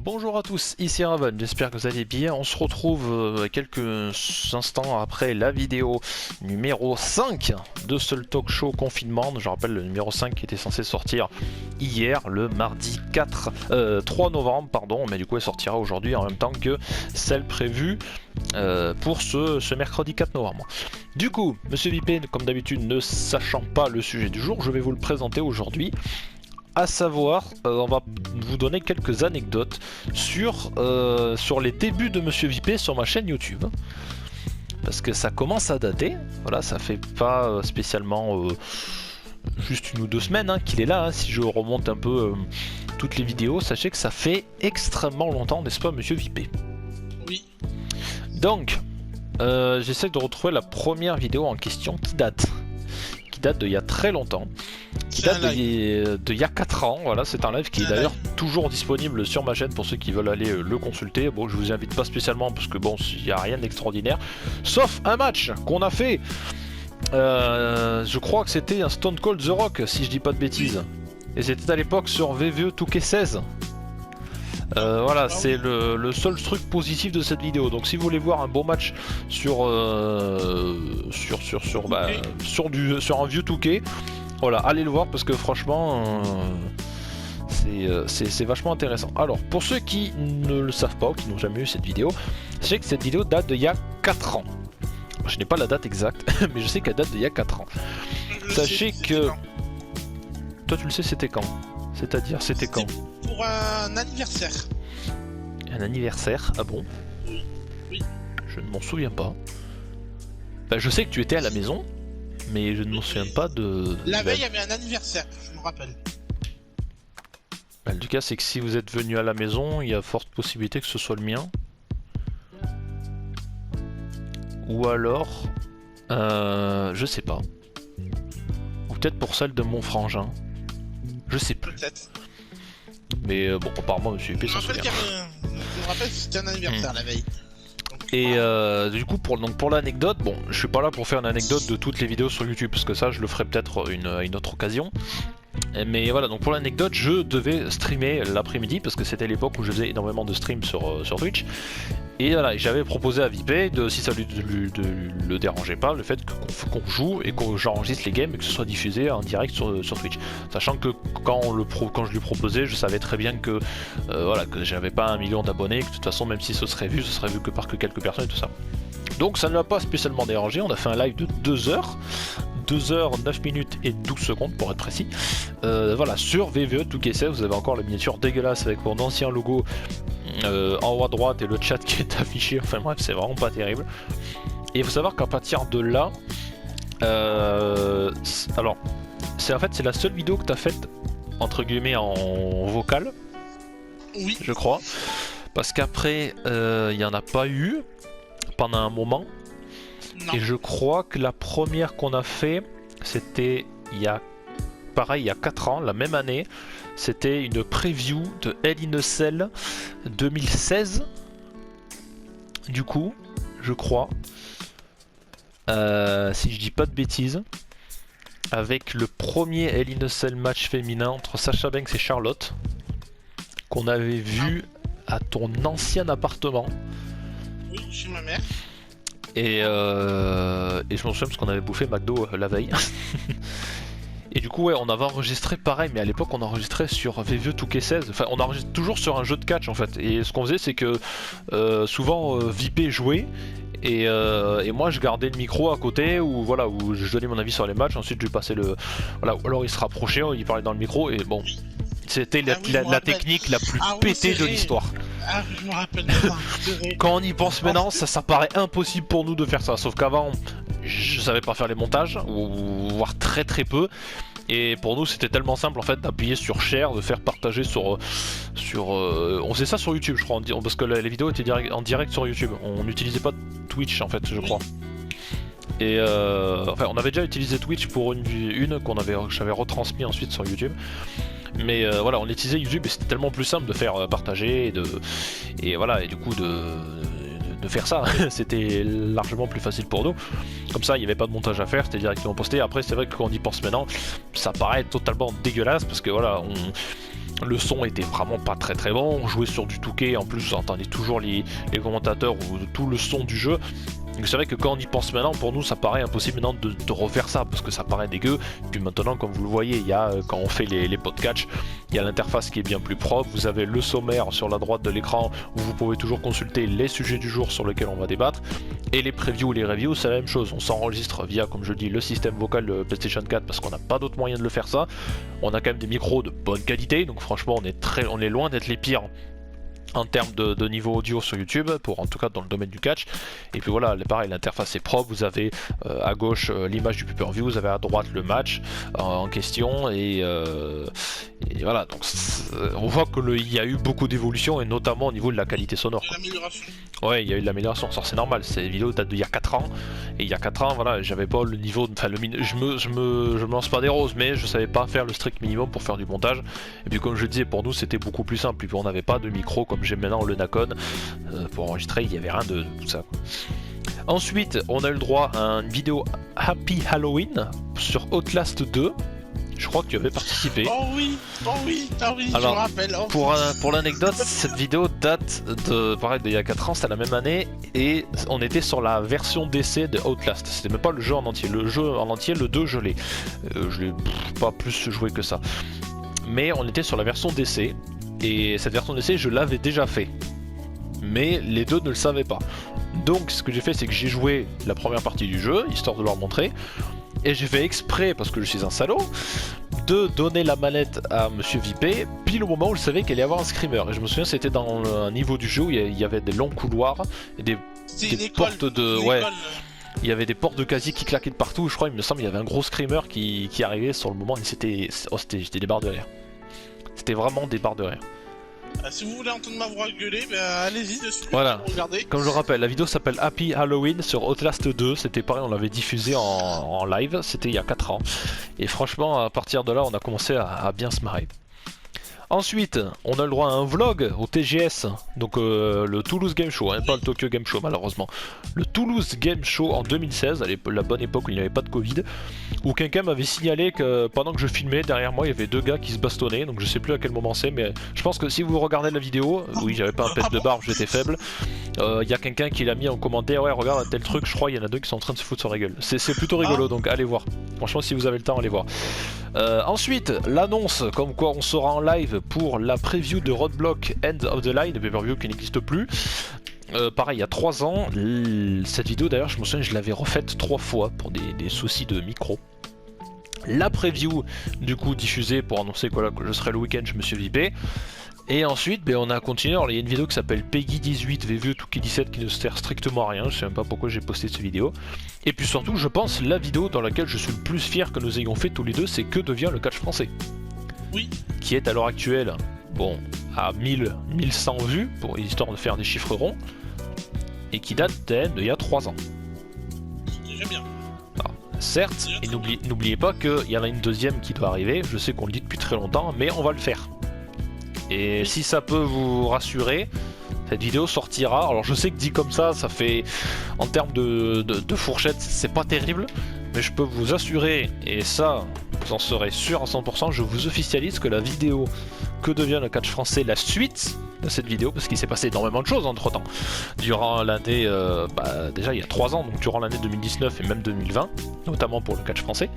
Bonjour à tous, ici Raven, j'espère que vous allez bien. On se retrouve quelques instants après la vidéo numéro 5 de ce talk show confinement. Je rappelle le numéro 5 qui était censé sortir hier, le mardi 3 novembre, pardon, mais du coup elle sortira aujourd'hui en même temps que celle prévue pour ce mercredi 4 novembre. Du coup, Monsieur Vipé, comme d'habitude, ne sachant pas le sujet du jour, je vais vous le présenter aujourd'hui. À savoir, on va vous donner quelques anecdotes sur les débuts de Monsieur Vipé sur ma chaîne YouTube. Parce que ça commence à dater, voilà, ça fait pas spécialement juste 1 ou 2 semaines qu'il est là. Si je remonte un peu toutes les vidéos, sachez que ça fait extrêmement longtemps, n'est-ce pas Monsieur Vipé? Oui. Donc, j'essaie de retrouver la première vidéo en question qui date d'il y a très longtemps, qui date d'il y a 4 ans, voilà, c'est un live qui est d'ailleurs toujours disponible sur ma chaîne pour ceux qui veulent aller le consulter. Bon, je vous invite pas spécialement parce que bon, il n'y a rien d'extraordinaire, sauf un match qu'on a fait, je crois que c'était un Stone Cold The Rock, si je dis pas de bêtises, et c'était à l'époque sur VVE 2K16. Voilà, c'est le seul truc positif de cette vidéo. Donc si vous voulez voir un bon match sur un vieux 2K, voilà, allez le voir parce que franchement c'est vachement intéressant. Alors pour ceux qui ne le savent pas ou qui n'ont jamais vu cette vidéo, sachez que cette vidéo date d'il y a 4 ans. Je n'ai pas la date exacte, mais je sais qu'elle date d'il y a 4 ans. Sachez que... Toi tu le sais, c'était quand? C'est-à-dire, c'était quand? Pour un anniversaire. Un anniversaire? Ah bon? Oui. Je ne m'en souviens pas. Bah, je sais que tu étais à la maison, mais je ne m'en souviens pas de... La veille, il y avait un anniversaire, je me rappelle. Bah, le cas, c'est que si vous êtes venu à la maison, il y a forte possibilité que ce soit le mien. Ou alors... je sais pas. Ou peut-être pour celle de mon frangin. Je sais plus. Peut-être. Mais bon, apparemment, Monsieur Épée s'en souvient. Je me rappelle que c'était un anniversaire la veille. Donc, et du coup, pour l'anecdote, bon, je suis pas là pour faire une anecdote de toutes les vidéos sur YouTube, parce que ça, je le ferai peut-être une autre occasion. Mais voilà, donc pour l'anecdote, je devais streamer l'après-midi, parce que c'était l'époque où je faisais énormément de streams sur Twitch. Et voilà, j'avais proposé à Vipé, si ça le dérangeait pas, le fait qu'on joue et que j'enregistre les games et que ce soit diffusé en direct sur Twitch. Sachant que quand je lui proposais, je savais très bien que voilà, que j'avais pas 1 million d'abonnés, que de toute façon, même si ce serait vu que par quelques personnes et tout ça. Donc ça ne l'a pas spécialement dérangé, on a fait un live de 2 heures. 2 heures, 9 minutes et 12 secondes pour être précis. Voilà, sur VVE 2K16, vous avez encore la miniature dégueulasse avec mon ancien logo en haut à droite et le chat qui est affiché. Enfin bref, c'est vraiment pas terrible. Et il faut savoir qu'à partir de là, alors, c'est la seule vidéo que tu as faite entre guillemets en vocal. Oui. Je crois. Parce qu'après, il n'y en a pas eu pendant un moment. Non. Et je crois que la première qu'on a fait, c'était il y a 4 ans, la même année. C'était une preview de Hell in a Cell 2016. Du coup, je crois. Si je dis pas de bêtises. Avec le premier Hell in a Cell match féminin entre Sasha Banks et Charlotte. Qu'on avait vu à ton ancien appartement. Oui, chez ma mère. Et je m'en souviens parce qu'on avait bouffé McDo la veille. Et du coup ouais, on avait enregistré pareil, mais à l'époque on enregistrait sur VVE 2K16. Enfin on enregistre toujours sur un jeu de catch en fait. Et ce qu'on faisait c'est que souvent Vipé jouait et moi je gardais le micro à côté, ou voilà, où je donnais mon avis sur les matchs. Ensuite je lui passais le... Voilà, ou alors il se rapprochait, il parlait dans le micro et bon... C'était la technique la plus pétée de l'histoire. Ah, je me rappelle. Quand on y pense maintenant, ça paraît impossible pour nous de faire ça. Sauf qu'avant, je savais pas faire les montages, ou voire très peu. Et pour nous, c'était tellement simple en fait d'appuyer sur share, de faire partager sur on faisait ça sur YouTube, je crois, parce que les vidéos étaient en direct sur YouTube. On n'utilisait pas Twitch en fait, je crois. Et enfin, on avait déjà utilisé Twitch pour une que j'avais retransmis ensuite sur YouTube. Mais voilà, on utilisait YouTube et c'était tellement plus simple de faire partager et voilà, et du coup de faire ça. C'était largement plus facile pour nous. Comme ça, il n'y avait pas de montage à faire, c'était directement posté. Après, c'est vrai que quand on y pense maintenant, ça paraît totalement dégueulasse parce que voilà, Le son était vraiment pas très bon, on jouait sur du touquet, en plus j'entendais toujours les commentateurs ou tout le son du jeu. Donc c'est vrai que quand on y pense maintenant, pour nous ça paraît impossible maintenant de refaire ça, parce que ça paraît dégueu. Puis maintenant, comme vous le voyez, il y a, quand on fait les podcasts, il y a l'interface qui est bien plus propre, vous avez le sommaire sur la droite de l'écran, où vous pouvez toujours consulter les sujets du jour sur lesquels on va débattre. Et les previews, les reviews, c'est la même chose, on s'enregistre via, comme je dis, le système vocal de PlayStation 4, parce qu'on n'a pas d'autre moyen de le faire ça. On a quand même des micros de bonne qualité, donc franchement on est loin d'être les pires en termes de niveau audio sur YouTube, en tout cas dans le domaine du catch. Et puis voilà, pareil, l'interface est propre, vous avez à gauche l'image du pay-per-view, vous avez à droite le match en question, et voilà, donc on voit qu'il y a eu beaucoup d'évolution, et notamment au niveau de la qualité sonore. Ouais, il y a eu de l'amélioration, c'est normal, ces vidéos datent d'il y a 4 ans, et il y a 4 ans, voilà, j'avais pas le niveau, enfin je me lance pas des roses, mais je savais pas faire le strict minimum pour faire du montage. Et puis comme je disais, pour nous c'était beaucoup plus simple, puis on n'avait pas de micro comme j'ai maintenant le Nacon pour enregistrer, il n'y avait rien de tout ça. Ensuite, on a eu le droit à une vidéo Happy Halloween sur Outlast 2. Je crois que tu avais participé. Oh oui, alors, je me rappelle. Oh. Pour l'anecdote, cette vidéo date pareil, d'il y a 4 ans, c'était la même année, et on était sur la version d'essai de Outlast. C'était même pas le jeu en entier. Le jeu en entier, le 2, je l'ai pas plus joué que ça. Mais on était sur la version d'essai, et cette version d'essai, je l'avais déjà fait. Mais les deux ne le savaient pas. Donc ce que j'ai fait, c'est que j'ai joué la première partie du jeu, histoire de leur montrer. Et j'ai fait exprès, parce que je suis un salaud, de donner la manette à Monsieur Vipé, pile au moment où je savais qu'il allait y avoir un screamer. Et je me souviens, c'était dans un niveau du jeu où il y avait des longs couloirs et des portes de... Ouais. Il y avait des portes de casier qui claquaient de partout. Je crois, il me semble, il y avait un gros screamer qui arrivait sur le moment. Et j'étais des barres de rire. C'était vraiment des barres de rire. Si vous voulez entendre ma voix gueuler, allez-y dessus. Voilà. Comme je le rappelle, la vidéo s'appelle Happy Halloween sur Outlast 2. C'était pareil, on l'avait diffusé en live. C'était il y a 4 ans. Et franchement, à partir de là, on a commencé à bien se marrer. Ensuite, on a le droit à un vlog au TGS, donc le Toulouse Game Show, pas le Tokyo Game Show malheureusement. Le Toulouse Game Show en 2016, à la bonne époque où il n'y avait pas de Covid, où quelqu'un m'avait signalé que pendant que je filmais, derrière moi il y avait 2 gars qui se bastonnaient, donc je sais plus à quel moment c'est, mais je pense que si vous regardez la vidéo, oui j'avais pas un pet de barbe, j'étais faible, il y a quelqu'un qui l'a mis en commentaire, ouais regarde tel truc, je crois il y en a 2 qui sont en train de se foutre sur la gueule. C'est plutôt rigolo, donc allez voir. Franchement si vous avez le temps, allez voir. Ensuite, l'annonce comme quoi on sera en live pour la preview de Roadblock End of the Line, le pay-per-view qui n'existe plus. Pareil, il y a 3 ans, cette vidéo d'ailleurs, je me souviens, je l'avais refaite 3 fois pour des soucis de micro. La preview, du coup, diffusée pour annoncer que je serai le week-end, je me suis vipé. Et ensuite, on a continué. Alors, il y a une vidéo qui s'appelle Peggy 18 VV Touki 17 qui ne sert strictement à rien. Je sais même pas pourquoi j'ai posté cette vidéo. Et puis surtout, je pense, la vidéo dans laquelle je suis le plus fier que nous ayons fait tous les deux, c'est Que devient le catch français. Oui. Qui est à l'heure actuelle, bon, à 1100 vues, histoire de faire des chiffres ronds, et qui date d'il y a 3 ans. C'est déjà bien. Alors, certes, et n'oubliez pas qu'il y en a une deuxième qui doit arriver, je sais qu'on le dit depuis très longtemps, mais on va le faire. Et si ça peut vous rassurer, cette vidéo sortira, alors je sais que dit comme ça fait, en termes de fourchette, c'est pas terrible, mais je peux vous assurer, et ça, vous en serez sûr à 100%, je vous officialise que la vidéo Que devient le catch français, la suite de cette vidéo, parce qu'il s'est passé énormément de choses entre temps, durant l'année, déjà il y a 3 ans, donc durant l'année 2019 et même 2020, notamment pour le catch français,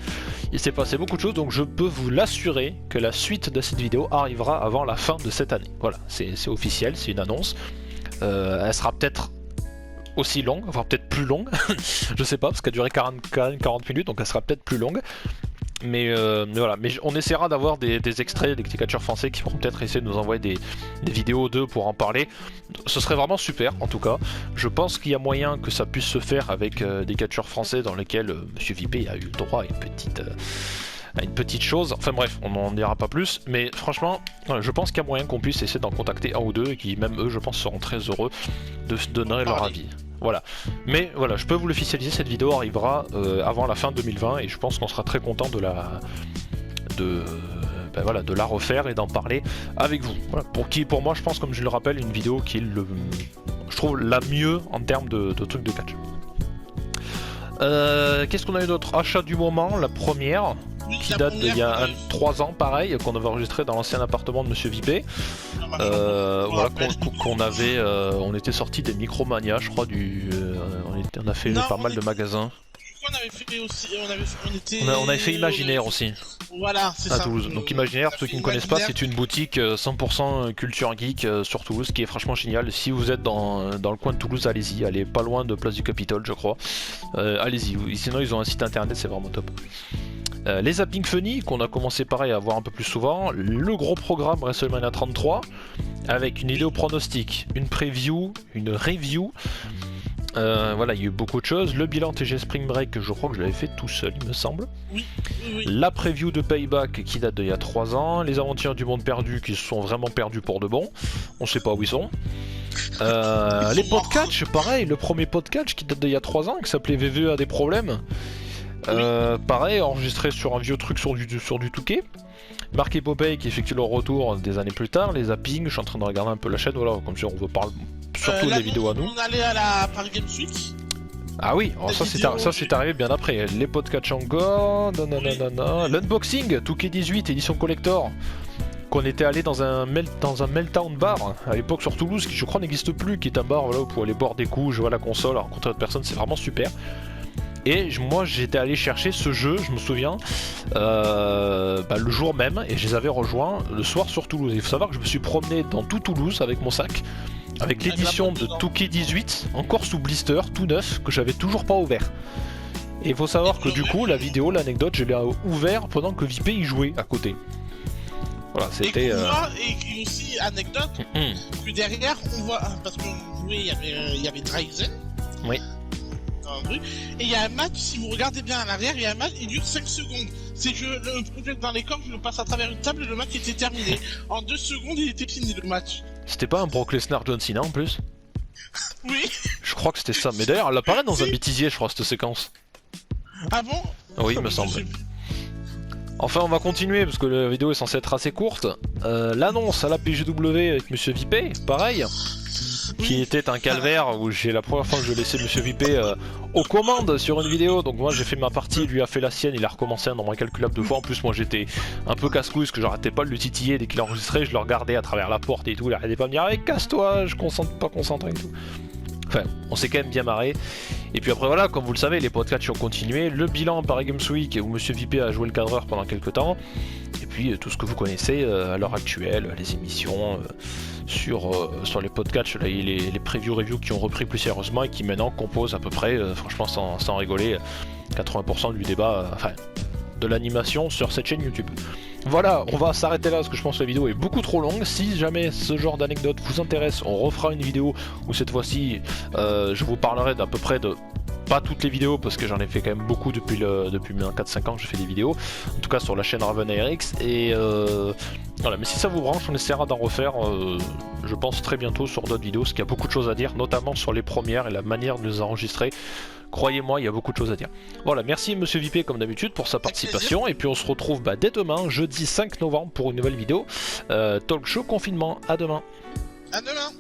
il s'est passé beaucoup de choses, donc je peux vous l'assurer que la suite de cette vidéo arrivera avant la fin de cette année. Voilà, c'est officiel, c'est une annonce. Elle sera peut-être aussi longue, voire peut-être plus longue, je sais pas, parce qu'elle a duré 40 minutes, donc elle sera peut-être plus longue. Mais voilà, mais on essaiera d'avoir des extraits des catcheurs français qui pourront peut-être essayer de nous envoyer des vidéos d'eux pour en parler. Ce serait vraiment super en tout cas. Je pense qu'il y a moyen que ça puisse se faire avec des catcheurs français dans lesquels Monsieur Vipé a eu le droit à une petite chose. Enfin bref, on n'en dira pas plus. Mais franchement, je pense qu'il y a moyen qu'on puisse essayer d'en contacter un ou deux et qui même eux, je pense, seront très heureux de se donner leur avis. Voilà, mais voilà, je peux vous l'officialiser, cette vidéo arrivera avant la fin 2020 et je pense qu'on sera très content de la refaire et d'en parler avec vous. Voilà, pour moi, je pense, comme je le rappelle, une vidéo qui est je trouve la mieux en termes de trucs de catch. Qu'est-ce qu'on a eu d'autre? Achat du moment, la première. Oui, qui la date d'il y première, a 3 ans, pareil, qu'on avait enregistré dans l'ancien appartement de Monsieur Vipé. Voilà, qu'on avait, on était sorti des Micromania, je crois, on a fait Non, pas mal de magasins. On avait fait aussi, On avait fait Imaginaire aussi. Voilà, c'est à ça. Toulouse. Donc Imaginaire, pour ceux qui ne connaissent pas, c'est une boutique 100% culture geek sur Toulouse qui est franchement géniale. Si vous êtes dans le coin de Toulouse, allez-y, allez pas loin de Place du Capitole, je crois. Allez-y, sinon ils ont un site internet, c'est vraiment top. Les Zapping Funny, qu'on a commencé pareil à voir un peu plus souvent. Le gros programme WrestleMania 33, avec une vidéo pronostic, une preview, une review. Voilà, il y a eu beaucoup de choses. Le bilan TG Spring Break, je crois que je l'avais fait tout seul, il me semble. Oui. La preview de Payback qui date d'il y a 3 ans. Les aventures du monde perdu qui se sont vraiment perdus pour de bon. On sait pas où ils sont. Les podcasts, pareil, le premier podcast qui date d'il y a 3 ans, qui s'appelait VVE a des problèmes. Pareil, enregistré sur un vieux truc sur du Touquet. Marc et Popeye qui effectue leur retour des années plus tard. Les zappings, je suis en train de regarder un peu la chaîne, voilà, comme si on veut parler surtout des vidéos à nous. On allait à la Paris Games Week. Ah oui, alors ça c'est arrivé bien après. Les podcasts encore, l'unboxing, Touquet 18, édition collector. Qu'on était allé dans un Meltdown bar à l'époque sur Toulouse, qui je crois n'existe plus, qui est un bar voilà, où pour aller boire des coups, jouer à la console, rencontrer d'autres personnes, c'est vraiment super. Et moi j'étais allé chercher ce jeu, je me souviens, le jour même, et je les avais rejoints le soir sur Toulouse. Il faut savoir que je me suis promené dans tout Toulouse avec mon sac, avec l'édition de Touquet 18, encore sous blister, tout neuf, que j'avais toujours pas ouvert. Et il faut savoir que du coup, la vidéo, l'anecdote, je l'ai ouvert pendant que Vipé y jouait à côté. Voilà, c'était. Et aussi, anecdote, que derrière, on voit, parce qu'on jouait, il y avait Drazen. Oui. Et il y a un match, si vous regardez bien à l'arrière, il y a un match, il dure 5 secondes. C'est que dans les coms, je le passe à travers une table et le match était terminé. En 2 secondes, il était fini le match. C'était pas un Brock Lesnar John Cena en plus? Oui. Je crois que c'était ça. Mais d'ailleurs, elle apparaît dans un bêtisier, je crois, cette séquence. Ah bon? Oui, il me semble. Enfin, on va continuer parce que la vidéo est censée être assez courte. L'annonce à la PGW avec Monsieur Vipé, pareil. Qui était un calvaire où j'ai la première fois que je laissais Monsieur Vipé aux commandes sur une vidéo. Donc moi j'ai fait ma partie, lui a fait la sienne, il a recommencé un nombre incalculable de fois. En plus moi j'étais un peu casse-couille parce que j'arrêtais pas de le titiller dès qu'il enregistrait, je le regardais à travers la porte et tout, il arrêtait pas de me dire hey, casse-toi, je concentre pas concentré et tout. Enfin, on s'est quand même bien marré. Et puis après voilà, comme vous le savez, les podcasts ont continué. Le bilan Paris Games Week où Monsieur Vipé a joué le cadreur pendant quelques temps. Et puis tout ce que vous connaissez à l'heure actuelle, les émissions sur les podcasts, les preview reviews qui ont repris plus sérieusement et qui maintenant composent à peu près, franchement sans rigoler, 80% du débat, de l'animation sur cette chaîne YouTube. Voilà, on va s'arrêter là parce que je pense que la vidéo est beaucoup trop longue. Si jamais ce genre d'anecdote vous intéresse, on refera une vidéo où cette fois-ci je vous parlerai d'à peu près de... Pas toutes les vidéos parce que j'en ai fait quand même beaucoup depuis 4-5 ans que j'ai fait des vidéos. En tout cas sur la chaîne Raven ARX. Et voilà, mais si ça vous branche, on essaiera d'en refaire je pense très bientôt sur d'autres vidéos, parce qu'il y a beaucoup de choses à dire, notamment sur les premières et la manière de les enregistrer. Croyez-moi, il y a beaucoup de choses à dire. Voilà, merci Monsieur Vipé comme d'habitude pour sa participation. Et puis on se retrouve dès demain, jeudi 5 novembre, pour une nouvelle vidéo. Talk show confinement. À demain. À demain.